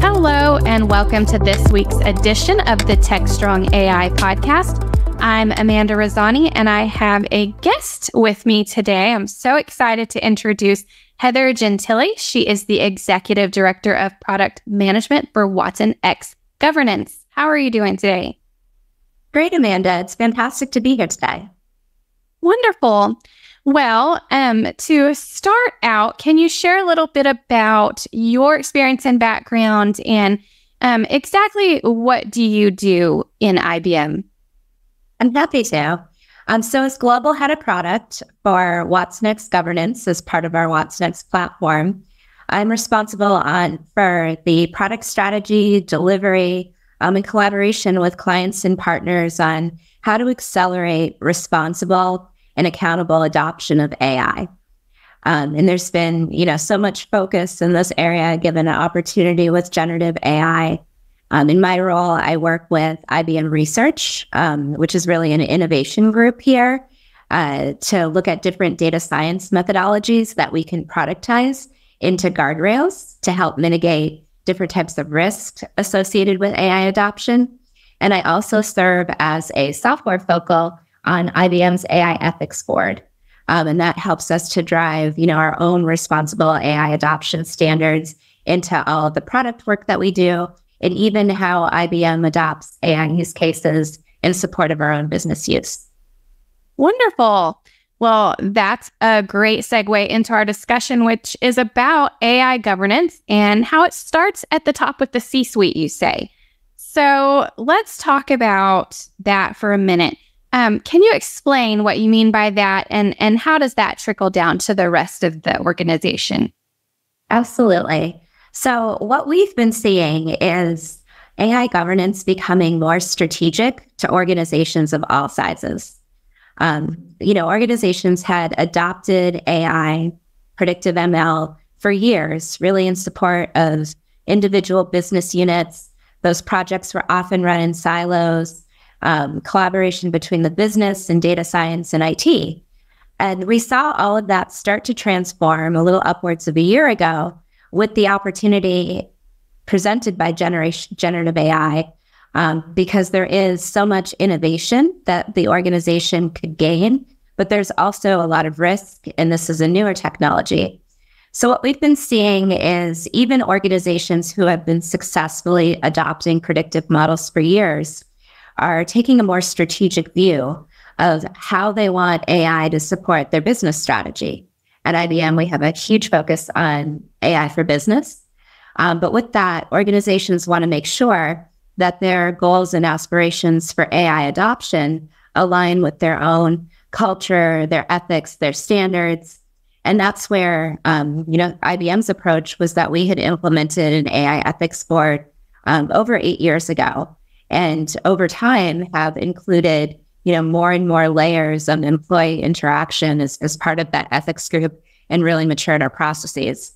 Hello, and welcome to this week's edition of the Techstrong AI podcast. I'm Amanda Razani, and I have a guest with me today. I'm so excited to introduce Heather Gentile. She is the Executive Director of Product Management for watsonx Governance. How are you doing today? Great, Amanda. It's fantastic to be here today. Wonderful. Well, to start out, can you share a little bit about your experience and background and exactly what do you do in IBM? I'm happy to. So as Global Head of Product for watsonx Governance as part of our watsonx platform, I'm responsible for the product strategy, delivery, in collaboration with clients and partners on how to accelerate responsible and accountable adoption of AI. And there's been, so much focus in this area given an opportunity with generative AI. In my role, I work with IBM Research, which is really an innovation group here, to look at different data science methodologies that we can productize into guardrails to help mitigate different types of risks associated with AI adoption. And I also serve as a software focal on IBM's AI ethics board. And that helps us to drive, our own responsible AI adoption standards into all of the product work that we do, and even how IBM adopts AI use cases in support of our own business use. Wonderful. Well, that's a great segue into our discussion, which is about AI governance and how it starts at the top with the C-suite, you say. So let's talk about that for a minute. Can you explain what you mean by that and how does that trickle down to the rest of the organization? Absolutely. So what we've been seeing is AI governance becoming more strategic to organizations of all sizes. Organizations had adopted AI, predictive ML for years, really in support of individual business units. Those projects were often run in silos. Collaboration between the business and data science and IT. And we saw all of that start to transform a little upwards of a year ago with the opportunity presented by generative AI, because there is so much innovation that the organization could gain, but there's also a lot of risk, and this is a newer technology. So what we've been seeing is even organizations who have been successfully adopting predictive models for years are taking a more strategic view of how they want AI to support their business strategy. At IBM, we have a huge focus on AI for business. But with that, organizations want to make sure that their goals and aspirations for AI adoption align with their own culture, their ethics, their standards. And that's where, IBM's approach was that we had implemented an AI ethics board over 8 years ago. And over time have included, more and more layers of employee interaction as part of that ethics group and really matured our processes.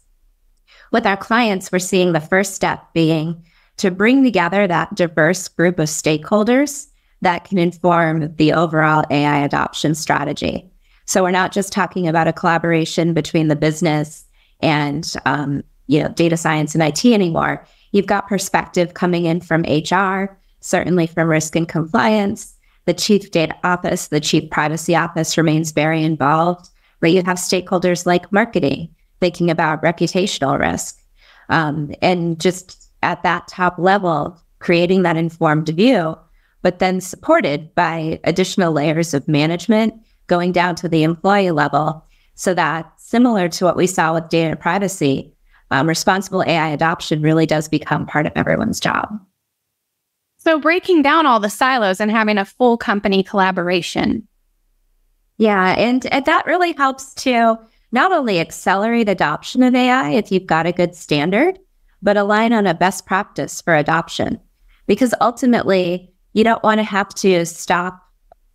With our clients, we're seeing the first step being to bring together that diverse group of stakeholders that can inform the overall AI adoption strategy. So we're not just talking about a collaboration between the business and, data science and IT anymore. You've got perspective coming in from HR, certainly from risk and compliance. The chief data office, the chief privacy office remains very involved, but you have stakeholders like marketing, thinking about reputational risk. And just at that top level, creating that informed view, but then supported by additional layers of management going down to the employee level, so that similar to what we saw with data privacy, responsible AI adoption really does become part of everyone's job. So breaking down all the silos and having a full company collaboration. Yeah, and that really helps to not only accelerate adoption of AI if you've got a good standard, but align on a best practice for adoption. Because ultimately, you don't want to have to stop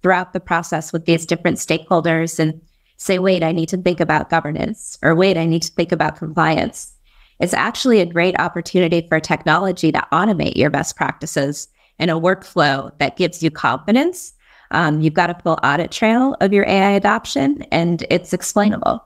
throughout the process with these different stakeholders and say, wait, I need to think about governance, or wait, I need to think about compliance. It's actually a great opportunity for technology to automate your best practices in a workflow that gives you confidence. You've got a full audit trail of your AI adoption, and it's explainable.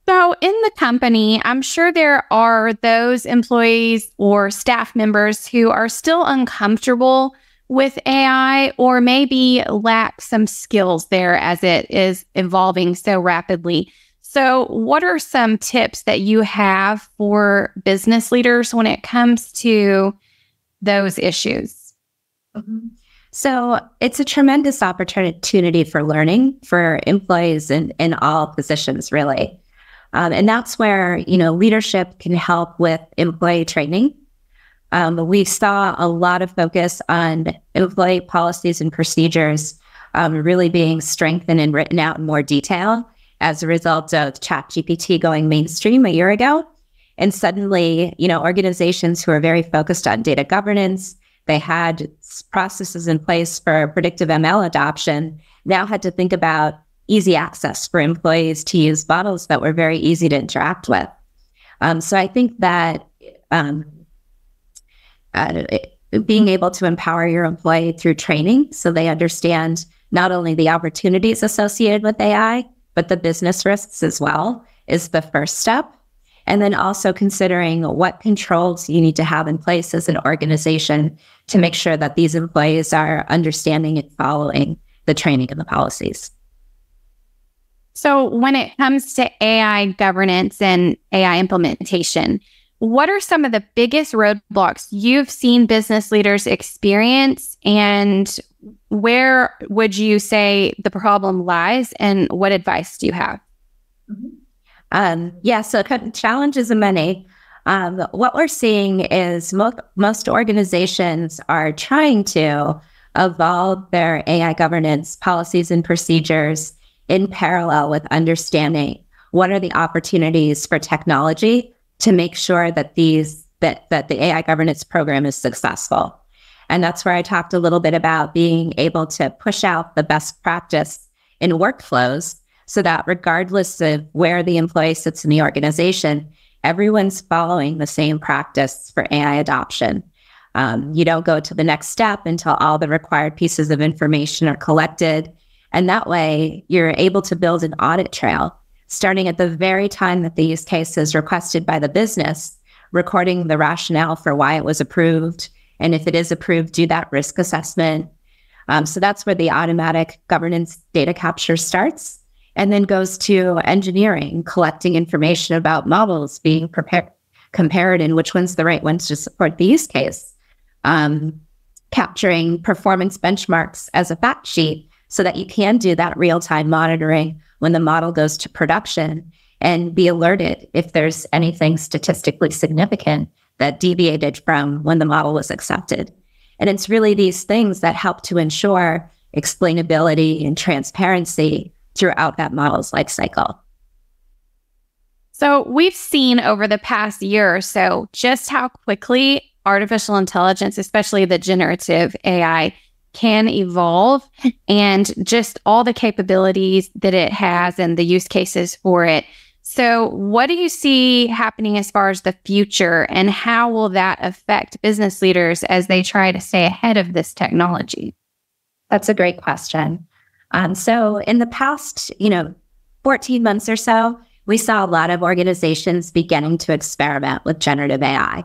So So in the company, I'm sure there are those employees or staff members who are still uncomfortable with AI or maybe lack some skills there as it is evolving so rapidly. So what are some tips that you have for business leaders when it comes to those issues? Mhm. So it's a tremendous opportunity for learning for employees in all positions, really. And that's where, leadership can help with employee training. We saw a lot of focus on employee policies and procedures really being strengthened and written out in more detail as a result of ChatGPT going mainstream a year ago. And suddenly, organizations who are very focused on data governance, they had processes in place for predictive ML adoption, now had to think about easy access for employees to use models that were very easy to interact with. So I think that being able to empower your employee through training so they understand not only the opportunities associated with AI, but the business risks as well is the first step. And then also considering what controls you need to have in place as an organization to make sure that these employees are understanding and following the training and the policies. So when it comes to AI governance and AI implementation, what are some of the biggest roadblocks you've seen business leaders experience, and where would you say the problem lies, and what advice do you have? So challenges are many. What we're seeing is most organizations are trying to evolve their AI governance policies and procedures in parallel with understanding what are the opportunities for technology to make sure that that the AI governance program is successful. And that's where I talked a little bit about being able to push out the best practice in workflows so that regardless of where the employee sits in the organization, everyone's following the same practice for AI adoption. You don't go to the next step until all the required pieces of information are collected. And that way, you're able to build an audit trail, starting at the very time that the use case is requested by the business, recording the rationale for why it was approved. And if it is approved, do that risk assessment. So that's where the automatic governance data capture starts, and then goes to engineering, collecting information about models being compared and which one's the right ones to support the use case. Capturing performance benchmarks as a fact sheet so that you can do that real-time monitoring when the model goes to production and be alerted if there's anything statistically significant that deviated from when the model was accepted. And it's really these things that help to ensure explainability and transparency throughout that model's life cycle. So we've seen over the past year or so just how quickly artificial intelligence, especially the generative AI, can evolve, and just all the capabilities that it has and the use cases for it. So what do you see happening as far as the future, and how will that affect business leaders as they try to stay ahead of this technology? That's a great question. So in the past, 14 months or so, we saw a lot of organizations beginning to experiment with generative AI.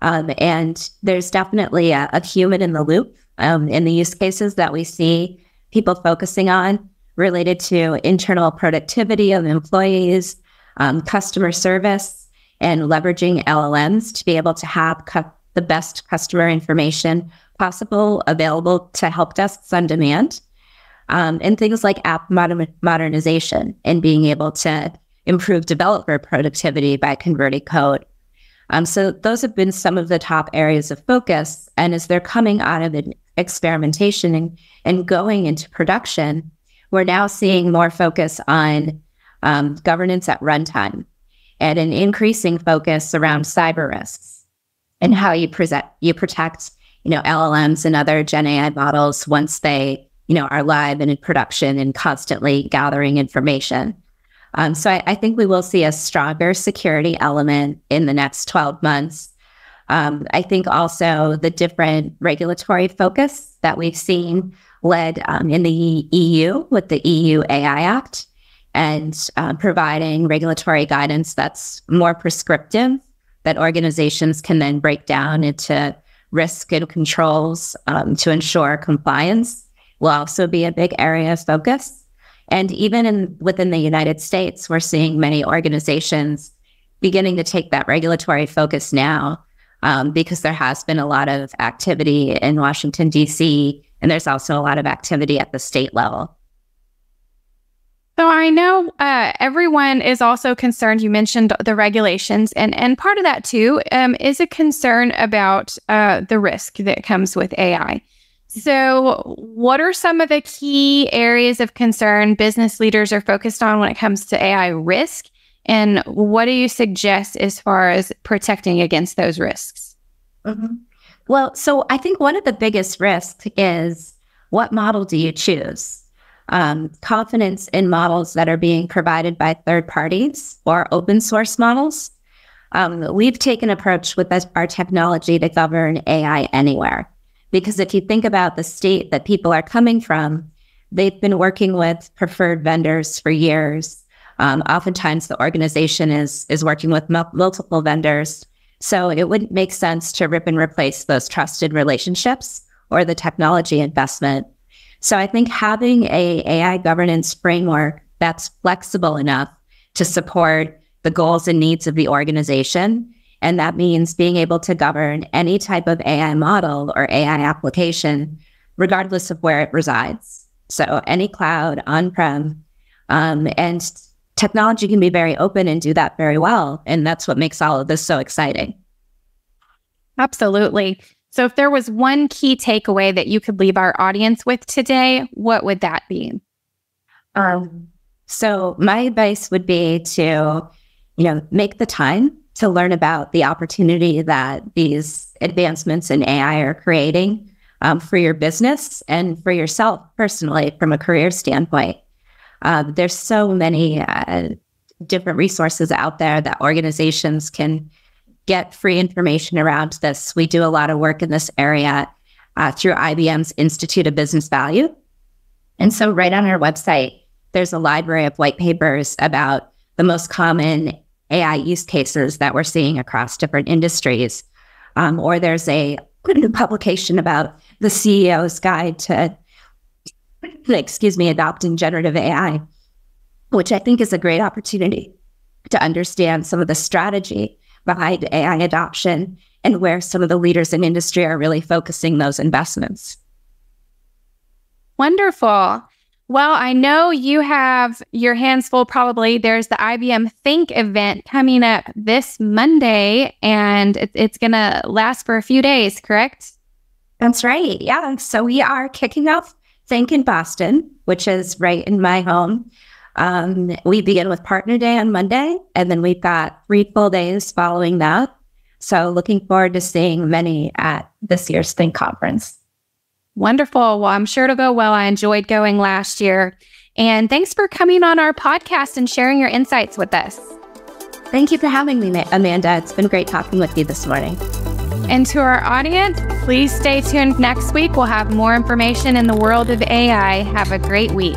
And there's definitely a human in the loop in the use cases that we see people focusing on related to internal productivity of employees, customer service, and leveraging LLMs to be able to have the best customer information possible available to help desks on demand, and things like app modernization and being able to improve developer productivity by converting code. So those have been some of the top areas of focus. And as they're coming out of experimentation and going into production, we're now seeing more focus on governance at runtime and an increasing focus around cyber risks and how you protect LLMs and other Gen AI models once they are live and in production and constantly gathering information. So I think we will see a stronger security element in the next 12 months. I think also the different regulatory focus that we've seen led in the EU with the EU AI Act and providing regulatory guidance that's more prescriptive that organizations can then break down into risk and controls to ensure compliance will also be a big area of focus. And even within the United States, we're seeing many organizations beginning to take that regulatory focus now because there has been a lot of activity in Washington, D.C., and there's also a lot of activity at the state level. So I know everyone is also concerned. You mentioned the regulations, and part of that too is a concern about the risk that comes with AI. So what are some of the key areas of concern business leaders are focused on when it comes to AI risk? And what do you suggest as far as protecting against those risks? Mm-hmm. Well, so I think one of the biggest risks is what model do you choose? Confidence in models that are being provided by third parties or open source models. We've taken an approach with our technology to govern AI anywhere. Because if you think about the state that people are coming from, they've been working with preferred vendors for years. Oftentimes the organization is working with multiple vendors. So it wouldn't make sense to rip and replace those trusted relationships or the technology investment. So I think having a AI governance framework that's flexible enough to support the goals and needs of the organization, and that means being able to govern any type of AI model or AI application, regardless of where it resides. So any cloud, on-prem, and technology can be very open and do that very well. And that's what makes all of this so exciting. Absolutely. So if there was one key takeaway that you could leave our audience with today, what would that be? So my advice would be to, make the time to learn about the opportunity that these advancements in AI are creating for your business and for yourself personally from a career standpoint. There's so many different resources out there that organizations can get free information around this. We do a lot of work in this area through IBM's Institute of Business Value. And so right on our website, there's a library of white papers about the most common AI use cases that we're seeing across different industries. Or there's a publication about the CEO's guide to, adopting generative AI, which I think is a great opportunity to understand some of the strategy behind AI adoption and where some of the leaders in industry are really focusing those investments. Wonderful. Well, I know you have your hands full probably. There's the IBM Think event coming up this Monday, and it's going to last for a few days, correct? That's right. Yeah. So we are kicking off Think in Boston, which is right in my home. We begin with Partner Day on Monday, and then we've got 3 full days following that. So looking forward to seeing many at this year's Think conference. Wonderful. Well, I'm sure it'll go well. I enjoyed going last year. And thanks for coming on our podcast and sharing your insights with us. Thank you for having me, Amanda. It's been great talking with you this morning. And to our audience, please stay tuned next week. We'll have more information in the world of AI. Have a great week.